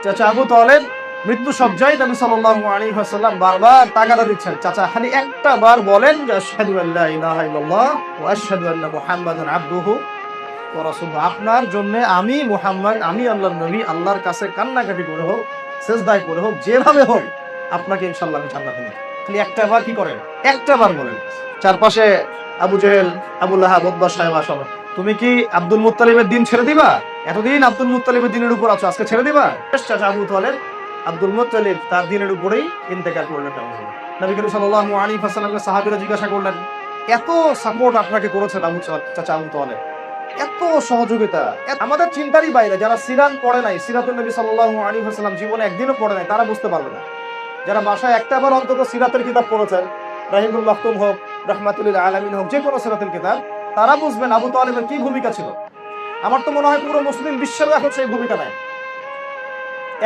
চাচা আবু তালেব মৃত্যু সজ্জায় নবী সাল্লাল্লাহু আলাইহি ওয়াসাল্লাম বারবার তাগাদা দিচ্ছেন, চাচা খালি একটা বার বলেন যে আশহাদু আল্লা ইলাহা ইল্লাল্লাহ ওয়া আশহাদু আন্না মুহাম্মাদান আবদুহু ওয়া রাসূলুহু। আপনার জন্য আমি মুহাম্মদ, আমি আল্লাহর নবী, আল্লাহর কাছে কান্নাকাটি করে হোক, সিজদায় করে হোক, যেভাবে হোক আপনাকে ইনশাআল্লাহ আমি জান্নাতে নিব। খালি একটা বার কি করেন, একটা বার বলেন। চারপাশে আবু জেহেল, আবু লাহাব, উতবা, শায়বা সব, তুমি কি আব্দুল মুত্তালিবের দিন ছেড়ে দিবা? এতদিন আব্দুল মুত্তালিবের দিনের উপর আছো, আজকে ছেড়ে দিবা? চাচা আবু তালেব আব্দুল মুত্তালিব তার দিনের উপরেই ইন্তেকাল করলেন। নবী করিম সাল্লাল্লাহু আলাইহি ওয়াসাল্লামকে সাহাবীরা জিজ্ঞাসা করলেন, এত সাপোর্ট আপনাকে করেছেন চাচা আবু তালেব, এত সহযোগিতা, আমাদের চিন্তারই বাইরে। যারা সিরাত পড়ে নাই, সিরাতুন নবী সাল্লাল্লাহু আলাইহি ওয়াসাল্লাম জীবনে একদিনও পড়ে নাই, তারা বুঝতে পারবে না। যারা বাসায় একটা বার অন্তত সিরাতের কিতাব পড়েছেন, রাহিমুল মাখতুম হোক, রাহমাতুল লিল আলামিন হোক, যে কোনো সিরাতের কিতাব, তারা বুঝবেন আবু তালেবের কি ভূমিকা ছিল। আমার তো মনে হয় পুরো মুসলিম বিশ্বের এখন সেই ভূমিকা নাই,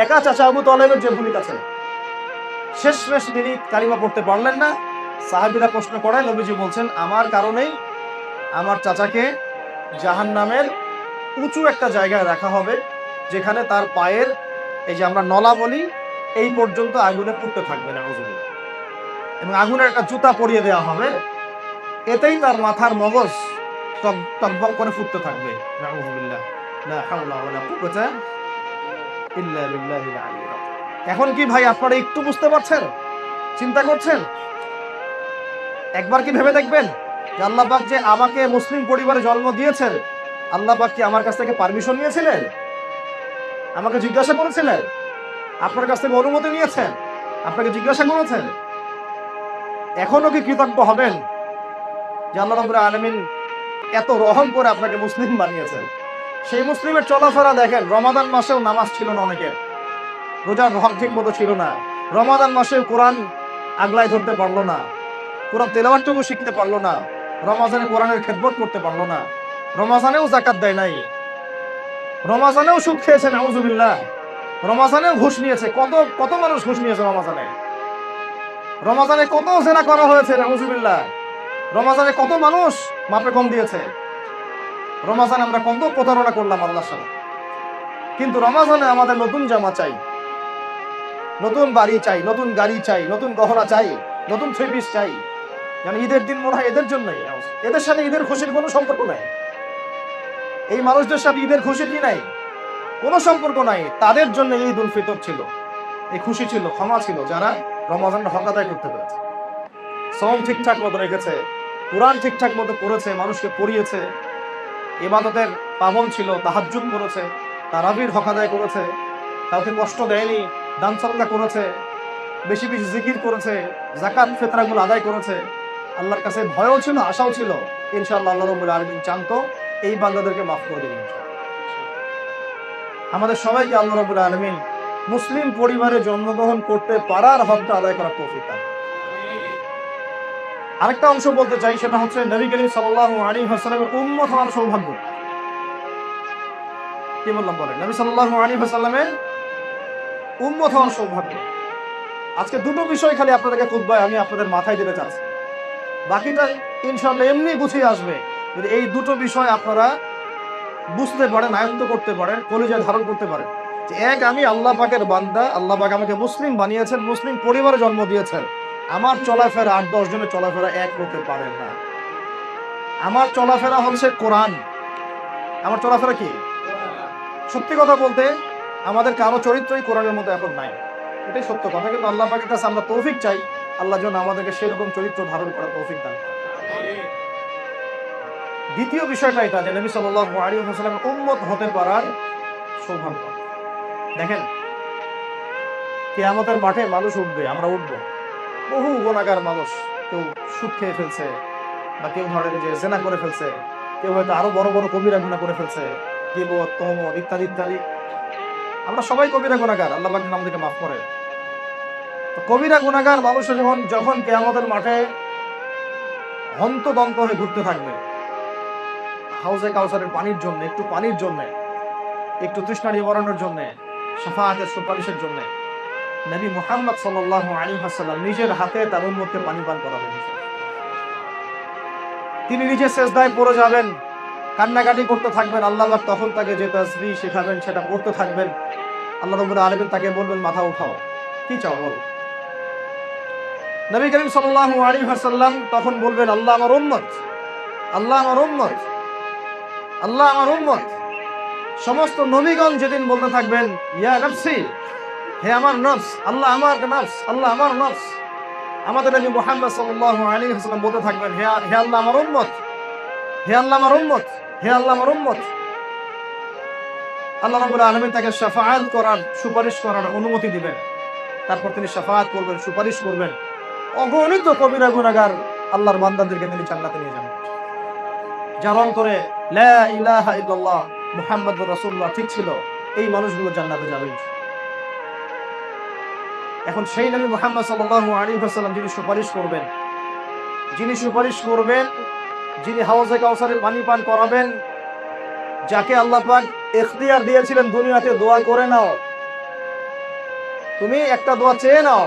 একা চাচা আবু তালেবের যে ভূমিকা ছিল। শেষমেশ তিনি কালিমা পড়তে পারলেন না। সাহাবীরা প্রশ্ন করেন, নবীজি বলছেন, আমার কারণেই আমার চাচাকে জাহান্নামের উঁচু একটা জায়গায় রাখা হবে, যেখানে তার পায়ের এই যে আমরা নলা বলি, এই পর্যন্ত আগুনে পুড়তে থাকবে না, এবং আগুনের একটা জুতা পরিয়ে দেওয়া হবে, এতেই তার মাথার মগজ টকবক করে ফুটতে থাকবে। নাউযুবিল্লাহ, লা হাওলা ওয়ালা কুওয়াতা ইল্লা বিল্লাহিল আলিয়্যিল আযীম। এখন কি ভাই আপনারা একটু বুঝতে পারছেন, চিন্তা করছেন? একবার কি ভেবে দেখবেন যে আল্লাহ পাক যে আমাকে মুসলিম পরিবারে জন্ম দিয়েছেন, আল্লাহ পাক কি আমার কাছ থেকে পারমিশন নিয়েছিলেন? আমাকে জিজ্ঞাসা করেছিলেন? আপনার কাছ থেকে অনুমতি নিয়েছেন? আপনাকে জিজ্ঞাসা করেছেন? এখনো কি কৃতজ্ঞ হবেন যে আল্লাহ রাব্বুল আলামিন এত রহম করে আপনাকে মুসলিম বানিয়েছেন? সেই মুসলিমের চলাফেরা দেখেন, রমাদান মাসেও নামাজ ছিল না অনেকের, রোজার হক ঠিক মতো ছিল না, রমাদান মাসেও কোরআন আগলায় ধরতে পারলো না, কোরআন তেলাওয়াতটুকু শিখতে পারলো না, রমাজানে কোরআনের খেদমত করতে পারলো না, রমাজানেও যাকাত দেয় নাই, রমাজানেও সুদ খেয়েছে, নাউযুবিল্লাহ, রমাজানেও ঘুষ নিয়েছে। কত কত মানুষ ঘুষ নিয়েছে রমাজানে, রমাজানে কত জেনা করা হয়েছে, নাউযুবিল্লাহ, রমাজানে কত মানুষ মাপে কম দিয়েছে, রমাজানে আমরা কত প্রতারণা করলাম আল্লাহর সাথে। কিন্তু রমাজানে আমাদের নতুন জামা চাই, নতুন বাড়ি চাই, নতুন গাড়ি চাই, নতুন গহনা চাই, নতুন থ্রি পিস চাই। যেন ঈদের দিন মনে হয় এদের জন্যই, এদের সাথে ঈদের খুশির কোনো সম্পর্ক নাই, এই মানুষদের সাথে ঈদের খুশির কি নাই, কোনো সম্পর্ক নাই। তাদের জন্য ঈদ উল ফিতর ছিল, এই খুশি ছিল, ক্ষমা ছিল, যারা রমাজানের হক আদায় করতে পেরেছে, সওম ঠিকঠাক মতো রেখেছে, কোরআন ঠিকঠাক মতো পড়েছে, মানুষকে পড়িয়েছে, ইবাদতের পাবন ছিল, তাহাজ্জুদ করেছে, তারাবির হক আদায় করেছে, কাউকে কষ্ট দেয়নি, দান সাদকা করেছে, বেশি বেশি জিকির করেছে, যাকাত ফিতরাগুলো আদায় করেছে, আল্লাহর কাছে ভয়ও ছিল, আশাও ছিল। ইনশাআল্লাহ আল্লাহ রাব্বুল আলামিন চান তো এই বান্দাদেরকে মাফ করে দিবেন। আমাদের সবাইকে আল্লাহ রাব্বুল আলামিন মুসলিম পরিবারে জন্মগ্রহণ করতে পারার হকটা আদায় করার তৌফিক দান। আরেকটা অংশ বলতে চাই, সেটা হচ্ছে নবী করিম সাল্লাল্লাহু আলাইহি ওয়াসাল্লামের উম্মত হওয়ার সৌভাগ্য। কি বললাম বলেন? নবী সাল্লাল্লাহু আলাইহি ওয়াসাল্লামের উম্মত হওয়ার সৌভাগ্য। আজকে দুটো বিষয় খালি আপনাদেরকে খুতবায় আমি আপনাদের মাথায় দিতে চাচ্ছি, বাকিটা ইনশাআল্লাহ এমনি গুছিয়ে আসবে যদি এই দুটো বিষয় আপনারা বুঝতে পারেন, আয়ত্ত করতে পারেন, কলিজায় ধারণ করতে পারেন। যে এক, আমি আল্লাহ পাকের বান্দা, আল্লাহ পাক আমাকে মুসলিম বানিয়েছেন, মুসলিম পরিবারে জন্ম দিয়েছেন, আমার চলাফেরা 8-10 জনের চলাফেরা এক হতে পারে না। আমার চলাফেরা হচ্ছে কোরআন। আমার চলাফেরা কি? সত্যি কথা বলতে আমাদের কারো চরিত্রই কোরআনের মধ্যে এখন নাই, এটাই সত্য কথা। কিন্তু আল্লাহ পাকের কাছে আমরা তৌফিক চাই, আল্লাহ যেন আমাদেরকে সেরকম চরিত্র ধারণ করার তৌফিক দান। দ্বিতীয় বিষয়টা এটা যে নবী সাল্লাল্লাহু আলাইহি ওয়াসাল্লামের উম্মত হতে পারার সৌভাগ্য। দেখেন, কিয়ামতের মাঠে মানুষ উঠবে, আমরা উঠবো, বহু গুনাহগার মানুষ, কেউ সুদ খেয়ে ফেলছে, বা কেউ ধরেন যে জেনা করে ফেলছে, কেউ হয়তো আরো বড় বড় কবিরা গুনাহ করে ফেলছে, গীবত, তহমত ইত্যাদি ইত্যাদি। আমরা সবাই কবিরা গুনাহগার, আল্লাহ পাক আমাদেরকে মাফ করে। তো কবিরা গুনাহগার মানুষ যখন কিয়ামতের মাঠে হন্তদন্ত হয়ে ঘুরতে থাকবে, হাউজে কাউসারের পানির জন্য, একটু পানির জন্য, একটু তৃষ্ণা নিবারণের জন্য, শাফাআতের সুপারিশের জন্য, নবী মুহাম্মদ সাল্লাল্লাহু আলাইহি ওয়াসাল্লাম নিজের হাতে তার উম্মতকে পানি পান করাবেন। তিনি নিজে সেজদায় পড়ে যাবেন, কান্নাকাটি করতে থাকবেন, আল্লাহ পাক তখন তাকে যে তাসবিহ শেখাবেন সেটা পড়তে থাকবেন। আল্লাহ রাব্বুল আলামিন তাকে বলবেন মাথা উঠাও, কি চাও বলো। নবী করিম সাল্লাল্লাহু আলাইহি ওয়াসাল্লাম তখন বলবেন আল্লাহ আমার উম্মত, আল্লাহ আমার উম্মত, আল্লাহ আমার উম্মত। সমস্ত নবীগণ যেদিন বলতে থাকবেন ইয়া নফসি, হে আমার নফস, আল্লাহ আমার নফস, আল্লাহ আমার নফস। আমাদের নবী মুহাম্মদ সাল্লাল্লাহু আলাইহি ওয়াসাল্লাম বলতে থাকবেন হে আল্লাহ আমার উম্মত, হে আল্লাহ আমার উম্মত, হে আল্লাহ আমার উম্মত। আল্লাহ রাব্বুল আলামিন তাকে শাফাআত করার, সুপারিশ করার অনুমতি দিবেন। তারপর তিনি শাফাআত করবেন, সুপারিশ করবেন। অগণিত কবিরা গুনাহগার আল্লাহর বান্দাদেরকে তিনি জান্নাতে নিয়ে যাবেন। যার অন্তরে লা ইলাহা ইল্লাল্লাহ মুহাম্মাদুর রাসূলুল্লাহ ঠিক ছিল, এই মানুষগুলো জান্নাতে যাবে। এখন সেই নবী মুহাম্মদ সাল্লাল্লাহু আলাইহি ওয়াসাল্লাম যিনি সুপারিশ করবেন, যিনি সুপারিশ করবেন, যিনি হাউজে কাউসারের পানি পান করাবেন, যাকে আল্লাহ পাক ইখতিয়ার দিয়েছিলেন দুনিয়াতে দোয়া করে নাও, তুমি একটা দোয়া চেয়ে নাও।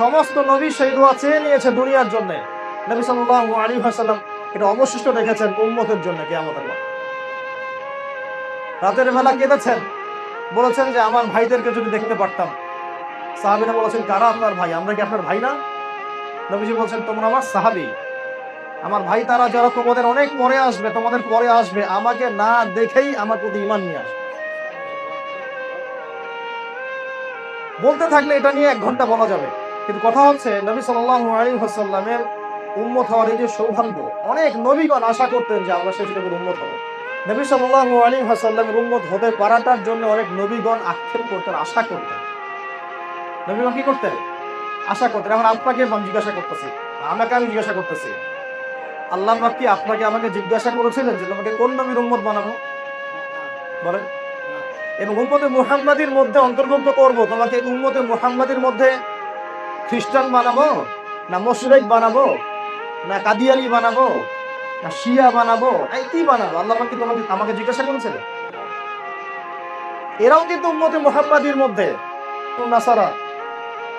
সমস্ত নবী সেই দোয়া চেয়ে নিয়েছে দুনিয়ার জন্য। নবী সাল্লাল্লাহু আলাইহি ওয়াসাল্লাম এটা অবশিষ্ট রেখেছেন উম্মতের জন্য কিয়ামতের মাঠে। রাতের বেলা কেঁদেছেন, বলেছেন যে আমার ভাইদেরকে যদি দেখতে পারতাম। সাহাবীরা বলেছেন কারা আপনার ভাই, আমরা কি আপনার ভাই না? নবীজি বলছেন তোমরা আমার সাহাবী, আমার ভাই তারা যারা তোমাদের অনেক পরে আসবে, তোমাদের পরে আসবে, আমাকে না দেখেই আমার প্রতি ঈমান নিয়ে আসবে। বলতে থাকলে এটা নিয়ে 1 ঘন্টা বলা যাবে, কিন্তু কথা হচ্ছে নবী সাল্লাল্লাহু আলাইহি ওয়াসাল্লামের উম্মত হওয়ার এই যে সৌভাগ্য, অনেক নবীগণ আশা করতেন যে আমরা সেই সুযোগের উম্মত হব। নবী সাল্লাল্লাহু আলাইহি ওয়াসাল্লামের উম্মত হতে পারাটার জন্য অনেক নবীগণ আক্ষেপ করতেন, আশা করতেন। নবীগণ কি করতেন? আশা করতেন। এখন আপনাকে আমি জিজ্ঞাসা করতেছি, আমি জিজ্ঞাসা করতেছি, আল্লাহ পাক কি আপনাকে আমাকে জিজ্ঞাসা করেছিলেন যে তোমাকে কোন নবীর উম্মত বানাবো? বলেন। এবং উম্মতে মুহাম্মাদির মধ্যে অন্তর্ভুক্ত করব, তোমাকে উম্মতে মুহাম্মাদির মধ্যে খ্রিস্টান বানাবো, না মুশরিক বানাবো, না কাদিয়ানি বানাবো, না শিয়া বানাবো, এই কি বানাবো? আল্লাহ পাক কি তোমাকে আমাকে জিজ্ঞাসা করেছিলেন? এরাও কিন্তু উম্মতে মুহাম্মাদির মধ্যে, নাসারা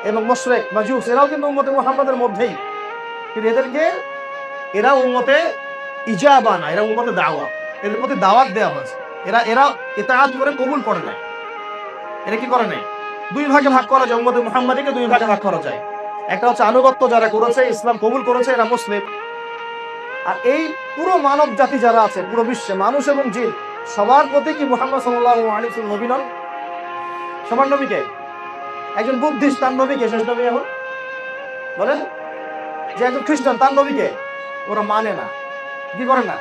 এবং মুশরিক মাজুস এরাও কিন্তু উম্মতে মুহাম্মাদের মধ্যেই, কিন্তু এরা উম্মতে ইজাবা না, এরা উম্মতে দাওয়া, এদের প্রতি দাওয়াত দেওয়া হয়েছে। এরা ইতাআত করে কবুল করে নাই। এরা কি করে নাই? 2 ভাগে ভাগ করা যায়, উম্মতে মুহাম্মাদীকে 2 ভাগে ভাগ করা যায়। একটা হচ্ছে আনুগত্য যারা করেছে, ইসলাম কবুল করেছে, এরা মুসলিম। আর এই পুরো মানব জাতি যারা আছে পুরো বিশ্বে, মানুষ এবং জিন, সবার প্রতি কি মুহাম্মদ সাল্লাল্লাহু আলাইহি ওয়াসাল্লাম নবী নন? সবার নবীকে? একজন বুদ্ধিস্ট তার নবীকে শেষ নবী এখন বলেন? যে একজন খ্রিস্টান তার নবীকে ওরা মানে না, কি করে না?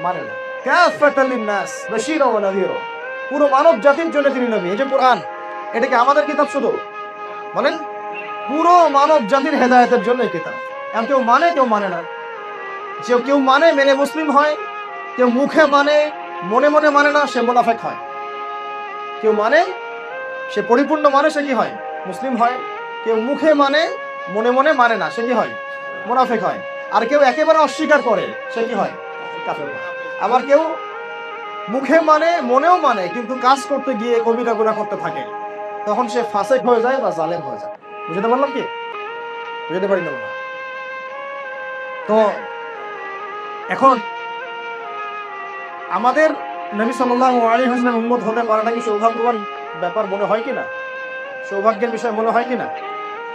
মানে না। কাফাতাল লিন্নাস বাশীরা ওয়া নাযীরা, পুরো মানব জাতির জন্য তিনি নবী। এই যে কোরআন, এটা কি আমাদের কিতাব শুধু? বলেন, পুরো মানব জাতির হেদায়েতের জন্য এই কিতাব। এখন কেউ মানে, কেউ মানে না। যে কেউ মানে মেনে মুসলিম হয়, কেউ মুখে মানে মনে মনে মানে না, সে মুনাফিক হয়। কেউ মানে, সে পরিপূর্ণ মানে, সে কি হয়? মুসলিম হয়। কেউ মুখে মানে মনে মনে মানে না, সে কি হয়? মুনাফিক হয়। আর কেউ একেবারে অস্বীকার করে, সে কি হয়? কাফের হয়। আবার কেউ মুখে মানে মনেও মানে কিন্তু কাজ করতে গিয়ে কবিরা গুনাহ করতে থাকে, তখন সে ফাসিক হয়ে যায় বা জালেম হয়ে যায়। বুঝতে পারলাম কি? বুঝতে পারি না? তো এখন আমাদের নবী সাল্লাল্লাহু আলাইহি ওয়াসাল্লাম উম্মত হতে পারাটা কি সৌভাগ্যবান ব্যাপার মনে হয় কিনা? সৌভাগ্যের বিষয় মনে হয় কিনা?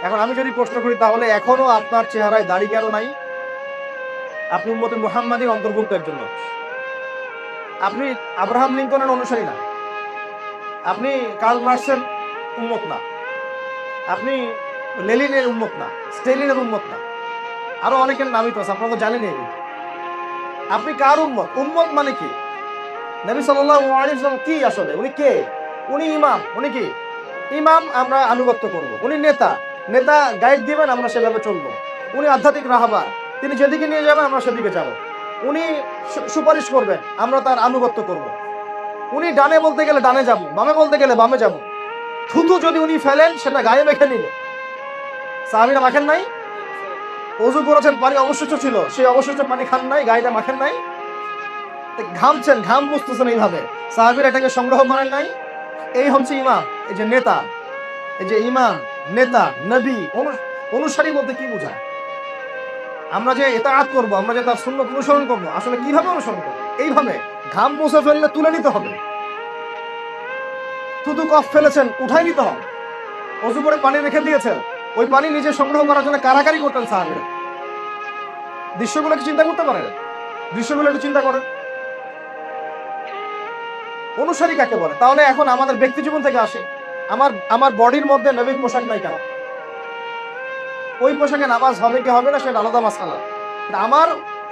এখন আমি যদি প্রশ্ন করি, তাহলে এখনো আপনার চেহারায় দাড়ি কেন নাই? আপনি উম্মতে মুহাম্মাদীর অন্তর্ভুক্ত একজন মানুষ। আপনি আব্রাহাম লিঙ্কনের অনুসারী না, আপনি কার্ল মার্কসের উম্মত না, আপনি লেনিনের উম্মত না, স্টেলিনের উম্মত না, আরো অনেকের নামই তো আছে, আপনারা তো জানেন। আপনি কার উম্মত? উম্মত মানে কি? নবী সাল্লাল্লাহু আলাইহি ওয়াসাল্লাম কি আসলে? উনি কে? উনি ইমাম। উনি কি? ইমাম। আমরা আনুগত্য করব। উনি নেতা গাইড দিবেন, আমরা সেভাবে চলবো। উনি আধ্যাত্মিক রাহবার, তিনি যেদিকে নিয়ে যাবেন আমরা সেদিকে যাব। উনি সুপারিশ করবেন, আমরা তার আনুগত্য করব। উনি ডানে বলতে গেলে ডানে যাব, বামে বলতে গেলে বামে যাব। থুতু যদি উনি ফেলেন, সেটা গায়ে মেখে নিলে। সাহাবীরা মাখেন নাই? ওযু করেছেন, পানি অবশিষ্ট ছিল, সেই অবশিষ্ট পানি খান নাই, গায়েটা মাখেন নাই। ঘামছেন, ঘাম মুছতেছেন, এইভাবে সাহাবীরা এটাকে সংগ্রহ করেন নাই। এই হচ্ছে ইমাম, এই যে নেতা। এই যে ইমাম, নেতা, নবী, অনুসারী বলতে কি বোঝায়? আমরা যে ইতাআত করব, আমরা যে তার সুন্নাত অনুসরণ করব, আসলে কিভাবে অনুসরণ করব? এইভাবে ঘাম মুছে ফেললে তুলে নিতে হবে। থুতু কফ ফেলেছেন, উঠাই নিতে হবে। অজু করে পানি রেখে দিয়েছেন, ওই পানি নিজে সংগ্রহ করার জন্য কারাকারি করতেন সাহাবীরা। দৃশ্যগুলো কি চিন্তা করতে পারেন? দৃশ্যগুলো একটু চিন্তা করেন। অনুসারী কাকে বলে? তাহলে এখন আমাদের ব্যক্তি জীবন থেকে আসে, আমার বডির মধ্যে নবীর পোশাক নাই কেন? ওই পোশাকে নামাজ হবে কি হবে না সেটা আলাদা মাসআলা। আমার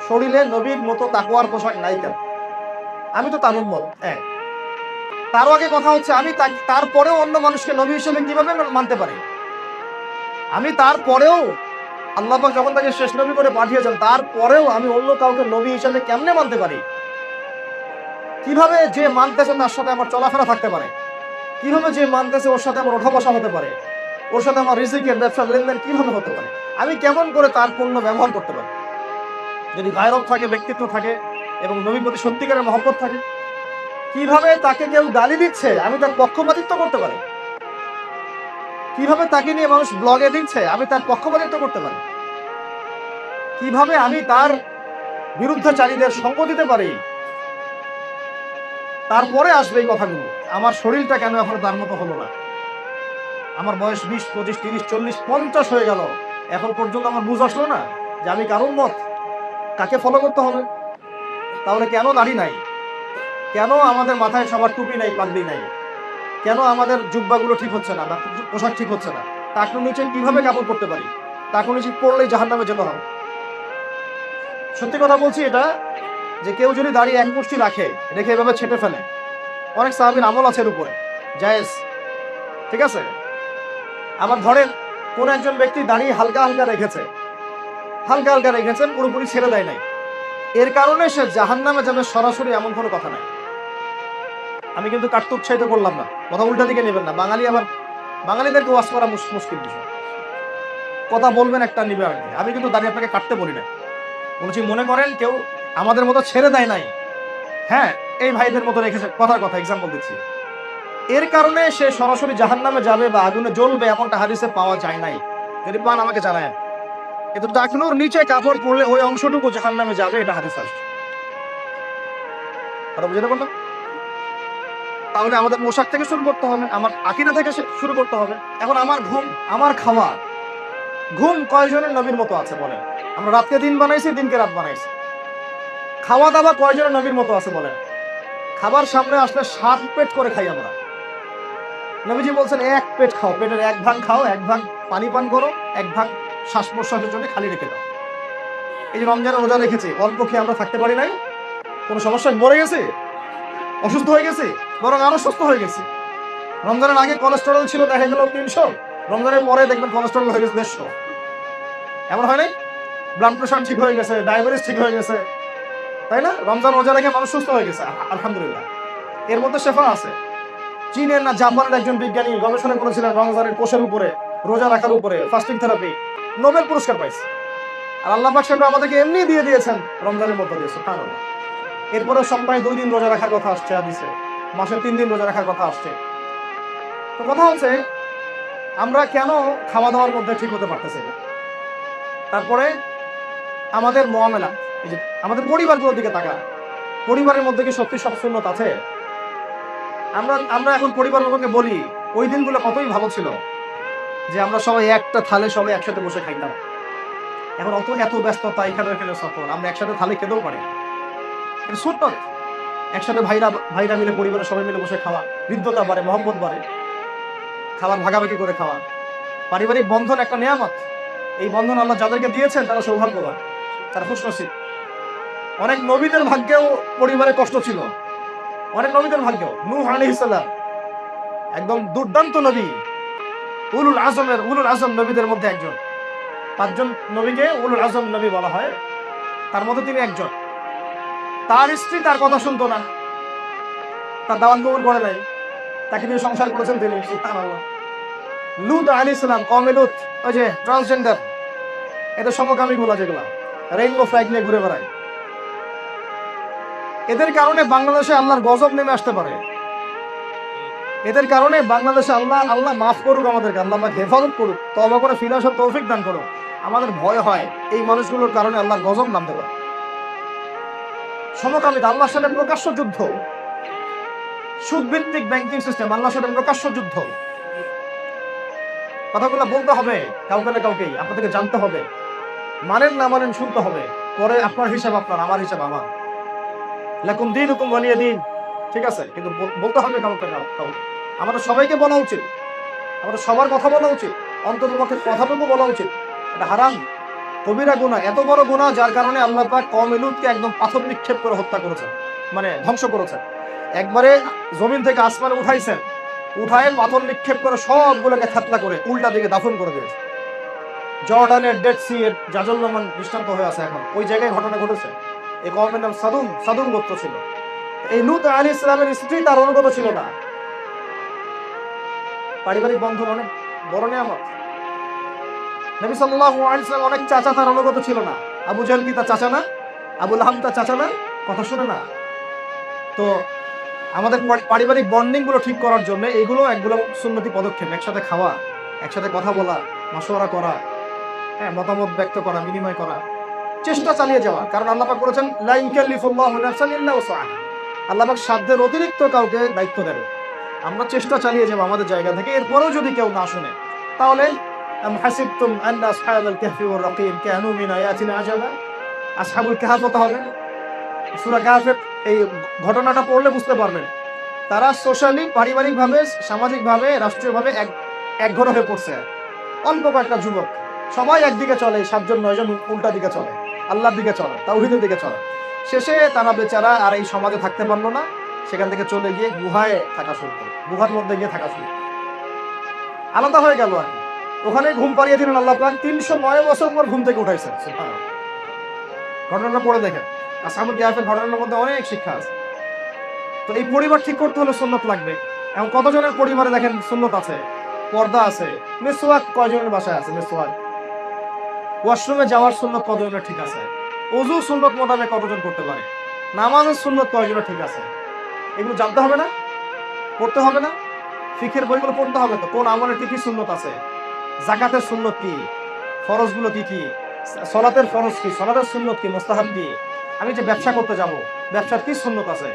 শরীরে নবীর মতো তাকওয়ার পোশাক নাই কেন? আমি তো তার উম্মত। তারও আগে কথা হচ্ছে, আমি তারপরেও অন্য মানুষকে নবী হিসেবে কিভাবে মানতে পারি? আমি তারপরেও আল্লাহ পাক যখন তাকে শেষ নবী করে পাঠিয়েছেন, তারপরেও আমি অন্য কাউকে নবী হিসেবে কেমনে মানতে পারি? কিভাবে যে মানতেছে তার সাথে আমার চলাফেরা থাকতে পারে? কিভাবে যে মানতেছে ওর সাথে আমার ওঠা বসা হতে পারে? ওর সাথে আমার রিজিকের ব্যবসা লেনদেন কিভাবে হতে পারে? আমি কেমন করে তার পণ্য ব্যবহার করতে পারি? যদি গায়রব থাকে, ব্যক্তিত্ব থাকে এবং নবীর প্রতি সত্যিকারের মহব্বত থাকে, কিভাবে তাকে কেউ গালি দিচ্ছে আমি তার পক্ষপাতিত্ব করতে পারি? কিভাবে তাকে নিয়ে মানুষ ব্লগে দিচ্ছে আমি তার পক্ষপাতিত্ব করতে পারি? কিভাবে আমি তার বিরুদ্ধচারীদের সঙ্গ দিতে পারি? তারপরে আসবে এই কথাগুলো। আমার শরীরটা কেন এখন তার মতো হলো না? আমার বয়স 20, 25, 30, 40, 50 হয়ে গেল, এখন পর্যন্ত আমার বুঝ আসলো না যে আমি কারোর মত, কাকে ফলো করতে হবে? তাহলে কেন দাড়ি নাই? কেন আমাদের মাথায় সবার টুপি নাই, পাগড়ি নাই? কেন আমাদের জুব্বাগুলো ঠিক হচ্ছে না, বা পোশাক ঠিক হচ্ছে না? টাকনুর নিচে কিভাবে কাপড় পরতে পারি? টাকনুর নিচে পড়লেই জাহান্নামে যেতে হবে। সত্যি কথা বলছি এটা, যে কেউ যদি দাড়ি এক মুষ্টি রেখে এভাবে ছেটে ফেলে, অনেক সাহাবীর আমল আছে এর উপরে, জায়েজ, ঠিক আছে। আবার ধরেন কোন একজন ব্যক্তি দাড়ি হালকা হালকা রেখেছেন, পুরোপুরি ছেড়ে দেয় নাই, এর কারণে সে জাহান্নামে যাবে সরাসরি, এমন কোনো কথা নাই। আমি কিন্তু কাটতে উৎসাহিত করলাম না, কথা উল্টা দিকে নেবেন না। বাঙালিদেরকে ওয়াজ করা মুশকিল বিষয়। কথা বলবেন একটা, নিবে আরেকটা। আমি কিন্তু দাঁড়িয়ে আপনাকে কাটতে বলি না, বলছি মনে করেন কেউ আমাদের মতো ছেড়ে দেয় নাই, হ্যাঁ, এই ভাইদের মতো রেখেছে, কথার কথা এক্সাম্পল দিচ্ছি, এর কারণে সে সরাসরি জাহান্নামে যাবে বা আগুনে জ্বলবে এমনটা হাদিসে পাওয়া যায় নাই। যদি পান আমাকে জানায়। কিন্তু টাকনুর নিচে কাপড় পরলে ওই অংশটুকু জাহান্নামে যাবে, এটা হাদিস আসছে। কথা বুঝতে পারলাম? তাহলে আমাদের পোশাক থেকে শুরু করতে হবে, আমার আকীদা থেকে শুরু করতে হবে। এখন আমার ঘুম, আমার খাওয়া, ঘুম কয়জনের নবীর মতো আছে বলেন? আমরা রাতকে দিন বানাইছি, দিনকে রাত বানাইছি। খাওয়া দাওয়া কয়জনের নবীর মতো আছে বলেন? খাবার সামনে আসলে 7 পেট করে খাই আমরা। নবীজি বলছেন 1 পেট খাও, পেটের 1 ভাগ খাও, 1 ভাগ পানি পান করো, 1 ভাগ শ্বাস প্রশ্বাসের জন্য খালি রেখে দাও। এই যে রমজানে রোজা রেখেছি, অল্প খেয়ে আমরা থাকতে পারি নাই, কোনো সমস্যায় মরে গেছে, অসুস্থ হয়ে গেছে, বরং আরো সুস্থ হয়ে গেছে। রমজানের আগে কোলেস্টেরল ছিল দেখা গেল 300, রমজানের পরে দেখবেন কোলেস্টেরল হয়ে গেছে 150। এমন হয় নাই? ব্লাড প্রেশার ঠিক হয়ে গেছে, ডায়াবেটিস ঠিক হয়ে গেছে, তাই না? রমজান রোজা রেখে মানুষ সুস্থ হয়ে গেছে, আলহামদুলিল্লাহ। এর মধ্যে শেফা আছে। চীনের না জাপানের একজন বিজ্ঞানী গবেষণা করেছিলেন রমজানের কোষের উপরে, রোজা রাখার উপরে, ফাস্টিং থেরাপি, নোবেল পুরস্কার পাইছে। আর আল্লাহ পাক সেটা আমাদেরকে এমনি দিয়ে দিয়েছেন রমজানের মধ্যে দিয়ে, সুবহানাল্লাহ। এরপরে সপ্তাহে 2 দিন রোজা রাখার কথা আসছে হাদিসে, মাসে 3 দিন রোজা রাখার কথা আসছে। তো কথা হচ্ছে আমরা কেন খাওয়া দাওয়ার মধ্যে ঠিক হতে পারতেছি না? তারপরে আমাদের মুআমালা, এই যে আমাদের পরিবারগুলোর দিকে তাকা, পরিবারের মধ্যে কি সত্যি সব সুন্নত আছে? আমরা এখন পরিবার লোককে বলি ওই দিনগুলো কতই ভালো ছিল, যে আমরা সবাই একটা থালে সবাই একসাথে বসে খাইতাম। এখন এত ব্যস্ততা, এখানে সফর, আমরা একসাথে থালে খেতেও পারি, এটা সুন্নত। একসাথে ভাইরা মিলে, পরিবারের সবাই মিলে বসে খাওয়া, হৃদ্যতা বাড়ে, মহব্বত বাড়ে, খাবার ভাগাভাগি করে খাওয়া। পারিবারিক বন্ধন একটা নিয়ামত। এই বন্ধন আল্লাহ যাদেরকে দিয়েছেন তারা সৌভাগ্যবান, তারা খুশনসিব। অনেক নবীদের ভাগ্যেও পরিবারে কষ্ট ছিল, অনেক নবীদের ভাগ্যেও। নূহ আলাইহিস সালাম একদম দুর্দান্ত নবী, উলুল আজম নবীদের মধ্যে একজন। 5 জন নবীকে উলুল আজম নবী বলা হয়, তার মধ্যে তিনি একজন। তার স্ত্রী তার কথা শুনতো না, তার দাওয়াত কবুল করে নাই, তাকে নিয়ে সংসার করেছেন তিনি, সুবহানাল্লাহ। লূত আলাইহিস সালাম, কওমে লূত, ওই যে ট্রান্সজেন্ডার, এটা সমকামী গুলা, যেগুলা রেইনবো ফ্ল্যাগ নিয়ে ঘুরে বেড়ায়, এদের কারণে বাংলাদেশে আল্লাহর গজব নেমে আসতে পারে। এদের কারণে বাংলাদেশে আল্লাহ মাফ করুক আমাদেরকে, আল্লাহ হেফাজত করুক, তওবা করে ফিরে আসার তৌফিক দান করুক। আমাদের ভয় হয় এই মানুষগুলোর কারণে আল্লাহর গজব নামতে পারে। সমকামিতা, আল্লাহর সাথে প্রকাশ্য যুদ্ধ, সুদভিত্তিক ব্যাংকিং সিস্টেম, আল্লাহর সাথে প্রকাশ্য যুদ্ধ। কথাগুলো বলতে হবে কাউকে না কাউকেই, আপনাদেরকে জানতে হবে, মানেন না মানেন শুনতে হবে, পরে আপনার হিসাব আপনার, আমার হিসাব আমার। লাকুম দীনুকুম ওয়ালিয়া দীন, ঠিক আছে, কিন্তু বলতে হবে কাউকে না কাউকে। আমাদের সবাইকে বলা উচিত, আমাদের সবার কথা বলা উচিত, অন্ততপক্ষে কথাটুকু বলা উচিত। এটা হারাম, কবিরা গুনাহ, এত বড় গুনাহ যার কারণে আল্লাহ পাক কওমে লূতকে একদম পাথর নিক্ষেপ করে হত্যা করেছেন, মানে ধ্বংস করেছেন। একবারে জমিন থেকে আসমানে উঠাইছেন, উঠায় পাথর নিক্ষেপ করে সবগুলোকে থাতলা করে উল্টা দিকে দাফন করে দিয়েছে। জর্ডানের ডেড সি এর জাজল্যমান দৃষ্টান্ত হয়ে আছে এখন, ওই জায়গায় ঘটনা ঘটেছে। এই কওমের নাম সাদুম গোত্র ছিল। এই লূত আলাইহিস সালামের স্ত্রী তার অনুগত ছিল না। পারিবারিক বন্ধন অনেক বড় নিয়ামত। নবী সাল্লাল্লাহু আলাইহি ওয়াসাল্লাম অনেক চাচা তার অনুগত ছিল না। আবু জাহল কি তার চাচা না? আবু লাহাব তার চাচা না? কথা শুনে না। তো আমাদের পারিবারিক বন্ডিং গুলো ঠিক করার জন্য এগুলো একগুলো সুন্নতি পদক্ষেপ। একসাথে খাওয়া, একসাথে কথা বলা, মাশওয়ারা করা, হ্যাঁ, মতামত ব্যক্ত করা, বিনিময় করা, চেষ্টা চালিয়ে যাওয়া। কারণ আল্লাহ পাক বলেছেন লা ইউকাল্লিফুল্লাহু নাফসান ইল্লা উসআহা। আল্লাহ পাক সাধ্যের অতিরিক্ত কাউকে দায়িত্ব দেবে। আমরা চেষ্টা চালিয়ে যাবো আমাদের জায়গা থেকে। এরপরেও যদি কেউ না শুনে, তাহলে আম হাসিবতুম আন্না আসহাবাল কাহফি ওয়ার রাকিম কানু মিন আয়াতিনা আজাবা। আসহাবুল কাহফ হতে হবে। সূরা কাহফের এই ঘটনাটা পড়লে বুঝতে পারবেন, তারা সোশ্যালি, পারিবারিকভাবে, সামাজিকভাবে, রাষ্ট্রীয়ভাবে এক ঘর হয়ে পড়ছে। অল্প কয়েকটা যুবক, সবাই একদিকে চলে, 7 জন 9 জন উল্টা দিকে চলে, আল্লাহর দিকে চলে, তাওহীদের দিকে চলে। শেষে তারা বেচারা আর এই সমাজে থাকতে পারলো না, সেখান থেকে চলে গিয়ে গুহায় থাকা শুরু করে, গুহার মধ্যে গিয়ে থাকা শুরু, আলাদা হয়ে গেল আর কি। ওখানে ঘুম পাড়িয়ে দিলেন আল্লাহ পাক। 309 বছর পর ঘুম থেকে উঠাইছেন। ঘটনাটা পড়ে দেখেন। আসহাবুল কাহফের ঘটনার মধ্যে অনেক শিক্ষা আছে। তো এই পরিবার ঠিক করতে হলে সুন্নত লাগবে। এখন কতজনের পরিবারে দেখেন সুন্নত আছে, পর্দা আছে, মিসওয়াক কয়জনের বাসায় আছে, মিসওয়াক, ওয়াশরুমে যাওয়ার সুন্নত কতজনের ঠিক আছে, ওযু সুন্নত মোতাবেক কতজন করতে পারে, নামাজের সুন্নত কয়জনের ঠিক আছে, এগুলো জানতে হবে না? পড়তে হবে না? ফিকহের বইগুলো পড়তে হবে তো, কোন আমলের কি কি সুন্নত আছে, যাকাতের সুন্নত কি, ফরজগুলো কি কি, সালাতের ফরজ কি, সালাতের সুন্নত কি, মুস্তাহাব কি, আমি যে ব্যবসা করতে যাব, ব্যবসার কি সুন্নত আছে,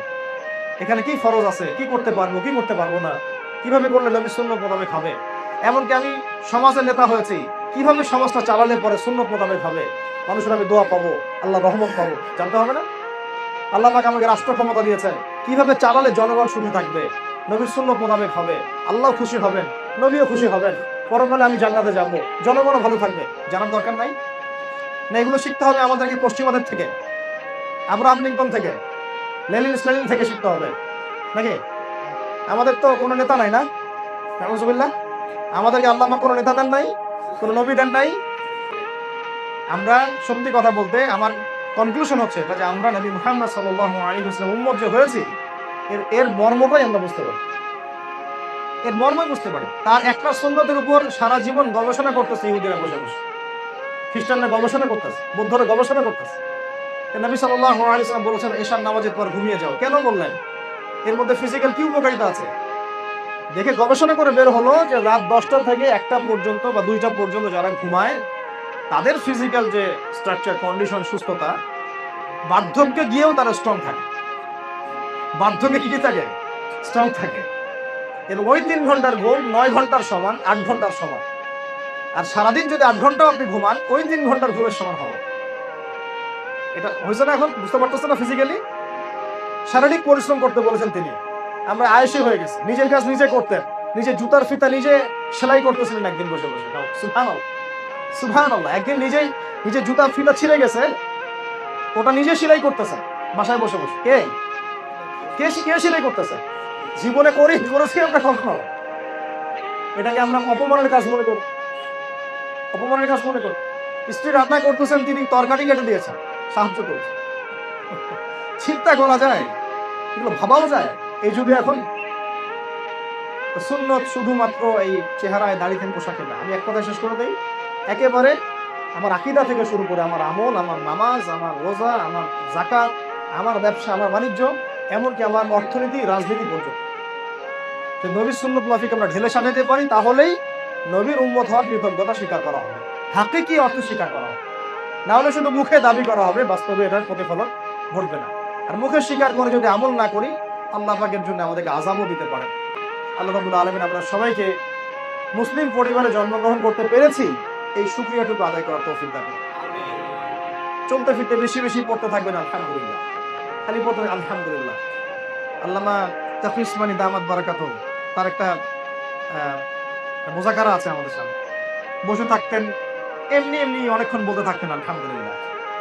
এখানে কি ফরজ আছে, কি করতে পারবো, কি করতে পারবো না, কিভাবে করলে নবী সুন্নত মোতাবেক হবে। এমনকি আমি সমাজের নেতা হয়েছি, কিভাবে সমাজটা চালালে পরে সুন্নত মোতাবেক হবে, মানুষের আমি দোয়া পাবো, আল্লাহ রহমত পাবো, জানতে হবে না? আল্লাহ পাক আমাকে রাষ্ট্র ক্ষমতা দিয়েছেন, কিভাবে চালালে জনগণ সুখী থাকবে, নবীর সুন্নত মোতাবেক হবে, আল্লাহ খুশি হবেন, নবীও খুশি হবেন, পরকালে আমি জান্নাতে যাব, জনগণও ভালো থাকবে। জানার দরকার নাই না? এগুলো শিখতে হবে আমাদেরকে পশ্চিমাদের থেকে, আব্রাহাম লিঙ্কন থেকে, লেনিন স্ট্যালিন থেকে শিখতে হবে নাকি? আমাদের তো কোনো নেতা নাই না, নাউজুবিল্লাহ। আমাদেরকে আল্লাহ পাক কোনো নেতা দেন নাই, কোনো নবী দেন নাই। আমরা সত্যি কথা বলতে আমার কনক্লুশন হচ্ছে এটা, যে আমরা নবী মুহাম্মদ সাল্লাল্লাহু আলাইহি ওয়াসাল্লাম উম্মত যে হয়েছি, এর মর্মটাই আমরা বুঝতে পারি, এর মর্মই বুঝতে পারি। তার একটা সুন্নতের উপর সারা জীবন গবেষণা করতেছে ইহুদিরা বসে বসে, খ্রিস্টানরা গবেষণা করতেছে, বৌদ্ধরা গবেষণা করতেছে। নবী সাল্লাল্লাহু আলাইহি ওয়াসাল্লাম বলেছেন এশার নামাজের পর ঘুমিয়ে যাও। কেন বললেন? এর মধ্যে ফিজিক্যাল কি উপকারিতা আছে দেখে গবেষণা করে বের হলো যে রাত 10টা থেকে 1টা পর্যন্ত বা 2টা পর্যন্ত যারা ঘুমায়, তাদের ফিজিক্যাল যে স্ট্রাকচার, কন্ডিশন, সুস্থতা, বার্ধক্যে গিয়েও তারা স্ট্রং থাকে। বার্ধক্যে কি থাকে? স্ট্রং থাকে। এর ওই 3 ঘন্টার ঘুম 9 ঘন্টার সমান, 8 ঘন্টার সমান। আর সারাদিন যদি 8 ঘন্টাও আপনি ঘুমান, ওই 3 ঘন্টার ঘুমের সমান হবে। এটা হয়েছে না? এখন বুঝতে পারতেছে না? ফিজিক্যালি শারীরিক পরিশ্রম করতে বলেছেন তিনি। আমরা আয়েশি হয়ে গেছি, নিজের কাজ নিজে করতেন, নিজে জুতার ফিতা নিজে সেলাই করতেছিলেন একদিন বসে বসে। সুবহানাল্লাহ, সুবহানাল্লাহ। একদিন নিজে জুতার ফিতা ছিঁড়ে গেছে, ওটা নিজে সেলাই করতেছে বাসায় বসে বসে। কে কে সেলাই করতেছে? জীবনে করেছি আমরা কখনো? এটাকে আমরা অপমানের কাজ মনে করি, অপমানের কাজ মনে করি। স্ত্রী রান্না করতেছেন, তিনি তরকারি কেটে দিয়েছেন, সাহায্য করেছেন। চিন্তা করা যায়? এগুলো ভাবাও যায় এই যুগে এখন? সুন্নত শুধুমাত্র এই চেহারায়, দাড়িতে, পোশাকে না। আমি এক কথা শেষ করে দেই, একেবারে আমার আকীদা থেকে শুরু করে আমার আমল, আমার নামাজ, আমার রোজা, আমার যাকাত, আমার ব্যবসা, আমার বাণিজ্য, এমনকি আমার অর্থনীতি, রাজনীতি পর্যন্ত নবীর সুন্নত মাফিক আমরা ঢেলে সাজাতে পারি, তাহলেই নবীর উম্মত হওয়ার কৃতজ্ঞতা স্বীকার করা হবে, হাকিকি অর্থ স্বীকার করা হবে। না হলে শুধু মুখে দাবি করা হবে, বাস্তবে এটার প্রতিফলন ঘটবে না। আর মুখে স্বীকার করে যদি আমল না করি, আল্লাহ পাকের জন্য আমাদেরকে আযাবও দিতে পারেন। আল্লাহ রাব্বুল আলামিন আমরা সবাইকে মুসলিম পরিবারে জন্মগ্রহণ করতে পেরেছি এই শুকরিয়াটুকু আদায় করার তৌফিক দান করুন। চলতে ফিরতে বেশি বেশি পড়তে থাকবেন আলহামদুলিল্লাহ, খালি পড়তে আলহামদুলিল্লাহ। আল্লামা তাকি উসমানী দামাত বারাকাতুহু তার একটা মুযাকারা আছে আমাদের সামনে, বসে থাকতেন এমনি এমনি অনেকক্ষণ বলতে থাকতেন আলহামদুলিল্লাহ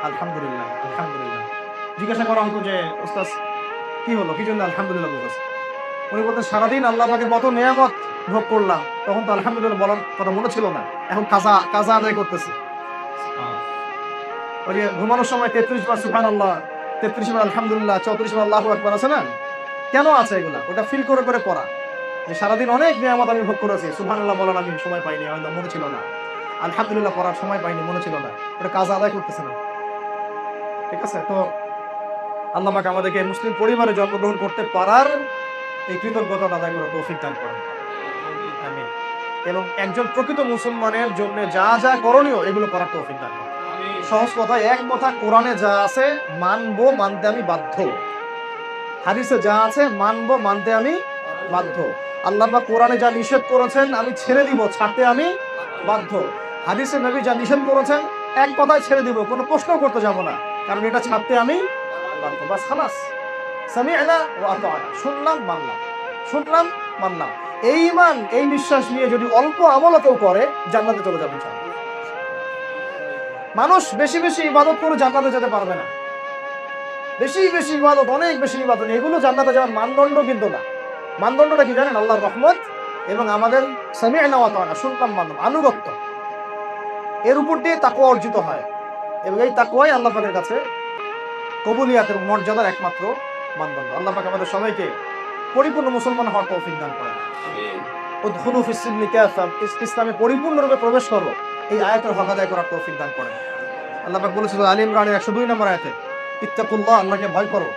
আলহামদুলিল্লাহ আলহামদুলিল্লাহ। জিজ্ঞাসা করা হতো যে ওস্তাদ কি হলো, কি জন্য আলহামদুলিল্লাহ বলতেছে? উনি বলতেন সারাদিন আল্লাহ পাকের কত নিয়ামত ভোগ করলাম, তখন তো আলহামদুলিল্লাহ বলার কথা মনে ছিল না, এখন কাজা আদায় করতেছে। ওই যে ঘুমানোর সময় 33 বার সুবহানাল্লাহ, 33 বার আলহামদুলিল্লাহ, 34 বার আল্লাহু আকবার আছে না? কেন আছে এগুলা? ওটা ফিল করে করে পড়া, যে সারাদিন অনেক নিয়ামত আমি ভোগ করেছি, সুবহানাল্লাহ বলার আমি সময় পাইনি, হয়তো মনে ছিল না, আলহামদুলিল্লাহ পড়ার সময় পাইনি, মনে ছিল না, ওটা কাজ আদায় করতেছে না। ঠিক আছে? তো আল্লাহ পাক আমাদেরকে মুসলিম পরিবারে জন্মগ্রহণ করতে পারার এই কৃতজ্ঞতা আদায় করার তৌফিক দান করেন, আমিন। এবং একজন প্রকৃত মুসলমানের জন্য যা যা করণীয় এগুলো করার তৌফিক দান করেন। সহজ কথা, এক কথা, কোরআনে যা আছে মানবো, মানতে আমি বাধ্য। হাদিসে যা আছে মানবো, মানতে আমি বাধ্য। আল্লাহ পাক কোরআনে যা নিষেধ করেছেন আমি ছেড়ে দিব, ছাড়তে আমি বাধ্য। হাদিসে নবী যা নিষেধ করেছেন এক কথায় ছেড়ে দিব, কোনো প্রশ্ন করতে যাব না, কারণ এটা ছাড়তে আমি বাধ্য। বাস খালাস, সামি'না ওয়া আতা'না, শুনলাম মানলাম, শুনলাম মানলাম। এই ঈমান, এই বিশ্বাস নিয়ে যদি অল্প আমলও কেউ করে জান্নাতে চলে যাবে ইনশাআল্লাহ। মানুষ বেশি বেশি ইবাদত করে জান্নাতে যেতে পারবে না। বেশি বেশি ইবাদত, অনেক বেশি ইবাদত, এগুলো জান্নাতে যাওয়ার মানদণ্ড কিন্তু না। মানদণ্ডটা কি জানেন? আল্লাহর রহমত এবং আমাদের সামি'না ওয়া আতা'না, শুনলাম মানলাম, আনুগত্য। এর উপর দিয়ে তাকওয়া অর্জিত হয়, এবং এই তাকওয়াই আল্লাহ পাকের কাছে কবুলিয়াতের মর্যাদার একমাত্র মানদণ্ড। আল্লাহ পাক আমাদের সবাইকে পরিপূর্ণ মুসলমান হওয়ার তৌফিক দান করেন। উদখুলু ফিস-সিলমি কাফা, ইসলামে পরিপূর্ণরূপে প্রবেশ করো, এই আয়াতের হক আদায় করার তৌফিক দান করেন। আল্লাহ পাক বলেছিল আলী ইমরানের 102 নম্বর আয়াতে, ইত্তাকুল্লাহ, আল্লাহকে ভয় করো,